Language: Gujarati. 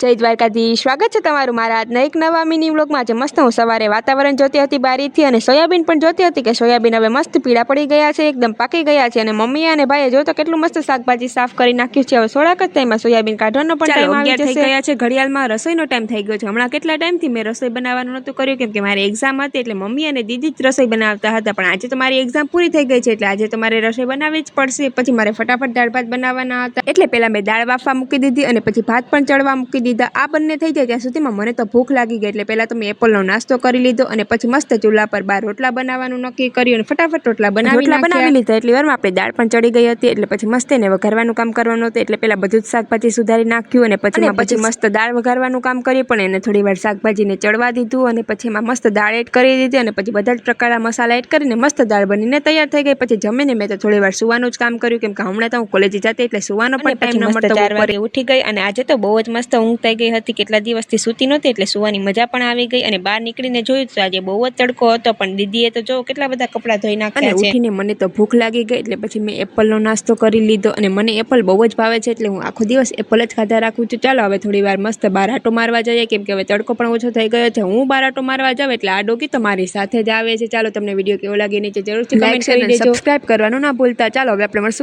જય દ્વારકાધીશ, સ્વાગત છે તમારું મારા આજના એક નવા મિની વ્લોગમાં। આજે મસ્ત હું સવારે વાતાવરણ જોતી હતી બારીથી અને સોયાબીન પણ જોતી હતી કે સોયાબીન હવે મસ્ત પીળા પડી ગયા છે, એકદમ પાકી ગયા છે અને મમ્મી અને ભાઈએ જો તો કેટલું મસ્ત શાકભાજી સાફ કરી નાખ્યું છે। હવે થોડાક જ ટાઈમમાં સોયાબીન કાઢવાનો પણ ટાઈમ આવી જશે। થઈ ગયા છે, ઘડિયાળમાં રસોઈનો ટાઈમ થઈ ગયો છે। હમણાં કેટલા ટાઈમથી મેં રસોઈ બનાવવાનું નહોતું કર્યું કેમ કે મારી એક્ઝામ હતી એટલે મમ્મી અને દીદી જ રસોઈ બનાવતા હતા, પણ આજે તો મારી એક્ઝામ પૂરી થઈ ગઈ છે એટલે આજે તો મારે રસોઈ બનાવવી જ પડશે। પછી મારે ફટાફટ દાળ ભાત બનાવવાના હતા એટલે પહેલા મેં દાળ બાફવા મૂકી દીધી અને પછી ભાત પણ ચડવા મૂકી દીધા। આ બંને થઈ જાય ત્યાં સુધીમાં મને તો ભૂખ લાગી ગઈ એટલે પહેલા તો મેં એપલનો નાસ્તો કરી લીધો અને પછી મસ્ત ચૂલા પર 12 રોટલા બનાવવાનું નક્કી કર્યું અને ફટાફટ રોટલા બનાવી લીધા। એટલી વારમાં આપણે દાળ પણ ચડી ગઈ હતી એટલે પછી મસ્ત એને વઘારવાનું કામ કરવાનું હતું એટલે પહેલા બધું જ શાકભાજી સુધારી નાખ્યું અને પછી મસ્ત દાળ વઘારવાનું કામ કર્યું, પણ એને થોડી વાર શાકભાજીને ચડવા દીધું અને પછી એમાં મસ્ત દાળ એડ કરી દીધી અને પછી બધા જ પ્રકારના મસાલા એડ કરીને મસ્ત દાળ બનીને તૈયાર થઈ ગઈ। પછી જમીને મેં તો થોડી વાર સુવાનું જ કામ કર્યું કેમ કે હમણાં તો હું કોલેજ જતી એટલે સુવાનો પણ ટાઈમ ન મળતો। 4 વાગે ઉઠી ગઈ અને આજે તો બહુ જ મસ્ત ઊંઘ થઈ ગઈ હતી, કેટલા દિવસથી સૂતી નહોતી એટલે સુવાની મજા પણ આવી ગઈ। અને બહાર નીકળીને જોયું તો આજે બહુ જ તડકો હતો, પણ દીદીએ તો જો કેટલા બધા કપડાં ધોઈ નાખ્યા છે। ઉઠીને મને તો ભૂખ લાગી ગઈ એટલે પછી મેં એપલનો નાસ્તો કરી લીધો અને મને એપલ બહુ જ ભાવે છે એટલે હું આખો દિવસ એપલ જ ખાધા રાખું છું। ચાલો હવે થોડી વાર મસ્ત બહાર આટો મારવા જઈએ કેમ કે હવે તડકો પણ ઓછો થઈ ગયો છે। હું બહાર આટો મારવા જાઉં એટલે આ ડોગી તો મારી સાથે જ આવે છે। ચાલો તમને વિડીયો કેવો લાગે નીચે જરૂરથી કમેન્ટ કરી દેજો, સબસ્ક્રાઇબ કરવાનું ના ભૂલતા। ચાલો હવે આપણે મળશું